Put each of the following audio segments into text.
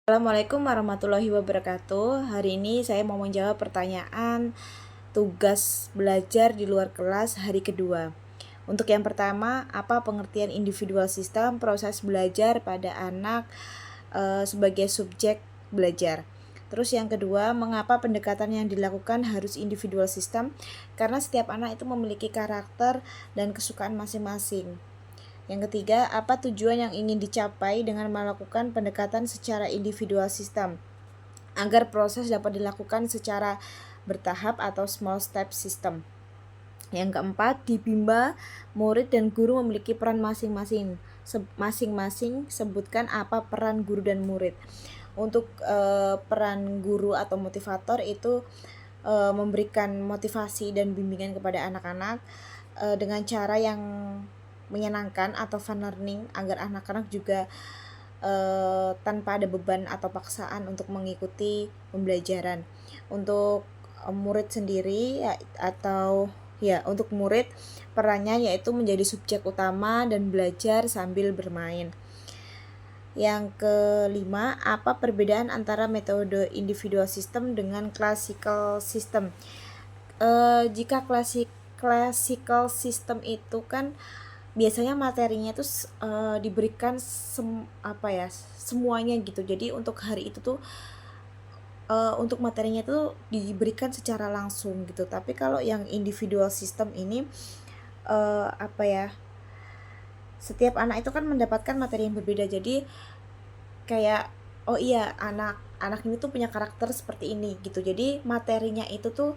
Assalamualaikum warahmatullahi wabarakatuh. Hari ini saya mau menjawab pertanyaan tugas belajar di luar kelas hari kedua. Untuk yang pertama, apa pengertian individual system proses belajar pada anak sebagai subjek belajar? Terus yang kedua, mengapa pendekatan yang dilakukan harus individual system? Karena setiap anak itu memiliki karakter dan kesukaan masing-masing. Yang ketiga, apa tujuan yang ingin dicapai dengan melakukan pendekatan secara individual system? Agar proses dapat dilakukan secara bertahap atau small step system. Yang keempat, di Bimba, murid dan guru memiliki peran masing-masing. Masing-masing sebutkan apa peran guru dan murid. Untuk peran guru atau motivator itu memberikan motivasi dan bimbingan kepada anak-anak dengan cara yang menyenangkan atau fun learning agar anak-anak juga tanpa ada beban atau paksaan untuk mengikuti pembelajaran. Untuk murid sendiri untuk murid perannya yaitu menjadi subjek utama dan belajar sambil bermain. Yang kelima, apa perbedaan antara metode individual system dengan classical system? Jika classical system itu kan biasanya materinya itu diberikan semuanya gitu. Jadi untuk hari itu tuh untuk materinya itu diberikan secara langsung gitu. Tapi kalau yang individual system ini setiap anak itu kan mendapatkan materi yang berbeda. Jadi kayak anak ini tuh punya karakter seperti ini gitu. Jadi materinya itu tuh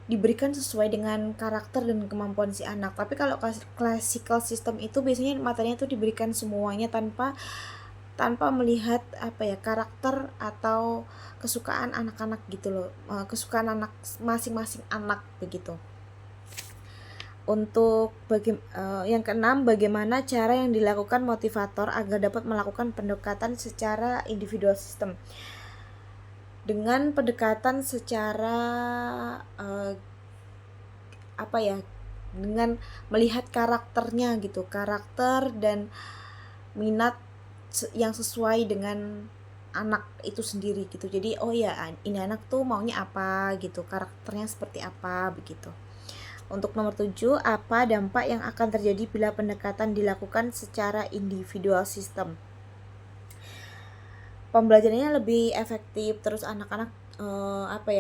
diberikan sesuai dengan karakter dan kemampuan si anak. Tapi kalau classical system itu biasanya materinya itu diberikan semuanya tanpa melihat karakter atau kesukaan anak-anak gitu loh, kesukaan anak masing-masing anak begitu. Untuk yang keenam, bagaimana cara yang dilakukan motivator agar dapat melakukan pendekatan secara individual system? Dengan pendekatan secara dengan melihat karakternya gitu, karakter dan minat yang sesuai dengan anak itu sendiri gitu. Jadi ini anak tuh maunya apa gitu, karakternya seperti apa begitu. Untuk nomor 7, apa dampak yang akan terjadi bila pendekatan dilakukan secara individual system? Pembelajarannya lebih efektif, terus anak-anak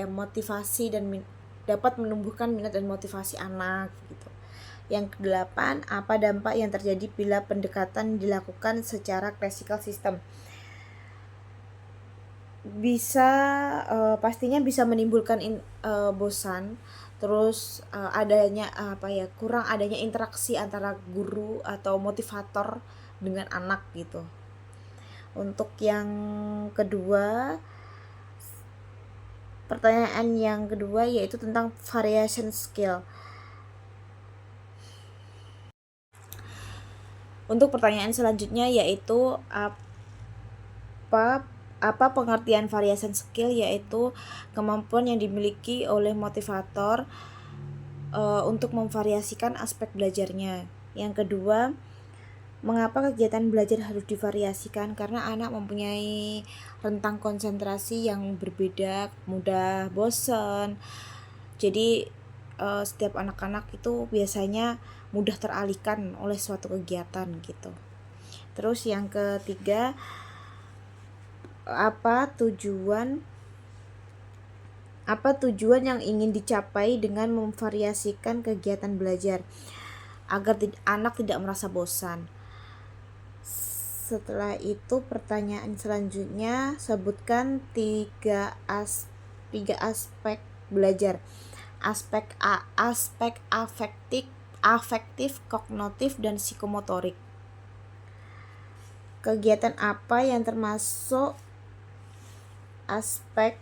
motivasi dan dapat menumbuhkan minat dan motivasi anak gitu. Yang kedelapan, apa dampak yang terjadi bila pendekatan dilakukan secara classical system? Bisa pastinya bisa menimbulkan bosan, terus kurang adanya interaksi antara guru atau motivator dengan anak gitu. Untuk yang kedua, pertanyaan yang kedua yaitu tentang variation skill. Untuk pertanyaan selanjutnya yaitu apa pengertian variation skill? Yaitu kemampuan yang dimiliki oleh motivator untuk memvariasikan aspek belajarnya. Yang kedua, mengapa kegiatan belajar harus divariasikan? Karena anak mempunyai rentang konsentrasi yang berbeda, mudah bosan. Jadi setiap anak-anak itu biasanya mudah teralihkan oleh suatu kegiatan gitu. Terus yang ketiga, apa tujuan yang ingin dicapai dengan memvariasikan kegiatan belajar agar anak tidak merasa bosan? Setelah itu pertanyaan selanjutnya, sebutkan tiga aspek belajar. Aspek afektif, kognitif, dan psikomotorik. Kegiatan apa yang termasuk aspek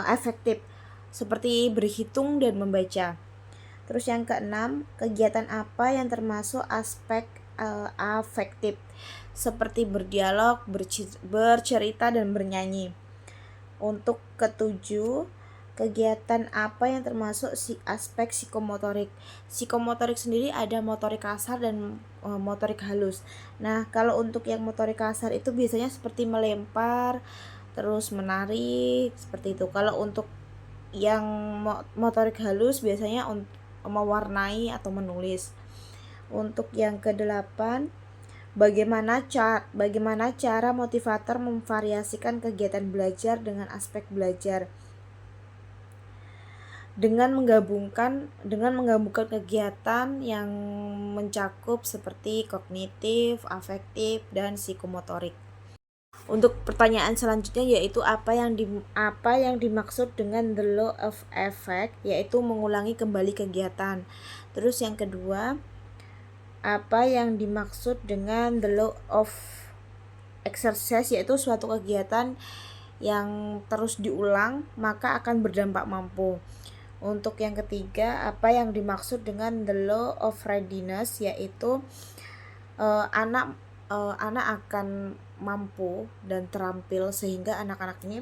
efektif, seperti berhitung dan membaca? Terus yang keenam, kegiatan apa yang termasuk aspek afektif, seperti berdialog, bercerita, dan bernyanyi? Untuk ketujuh, kegiatan apa yang termasuk aspek psikomotorik. Psikomotorik sendiri ada motorik kasar dan motorik halus. Nah, kalau untuk yang motorik kasar itu biasanya seperti melempar, terus menarik, seperti itu. Kalau untuk yang motorik halus biasanya mewarnai atau menulis. Untuk yang kedelapan, bagaimana cara motivator memvariasikan kegiatan belajar dengan aspek belajar dengan menggabungkan kegiatan yang mencakup seperti kognitif, afektif, dan psikomotorik. Untuk pertanyaan selanjutnya yaitu apa yang dimaksud dengan the law of effect, yaitu mengulangi kembali kegiatan. Terus yang kedua, apa yang dimaksud dengan the law of exercise, yaitu suatu kegiatan yang terus diulang maka akan berdampak mampu. Untuk yang ketiga, apa yang dimaksud dengan the law of readiness, yaitu anak akan mampu dan terampil sehingga anak-anak ini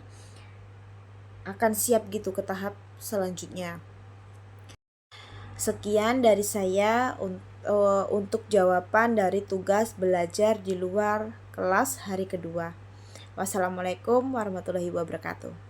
akan siap gitu ke tahap selanjutnya. Sekian dari saya untuk jawaban dari tugas belajar di luar kelas hari kedua. Wassalamualaikum warahmatullahi wabarakatuh.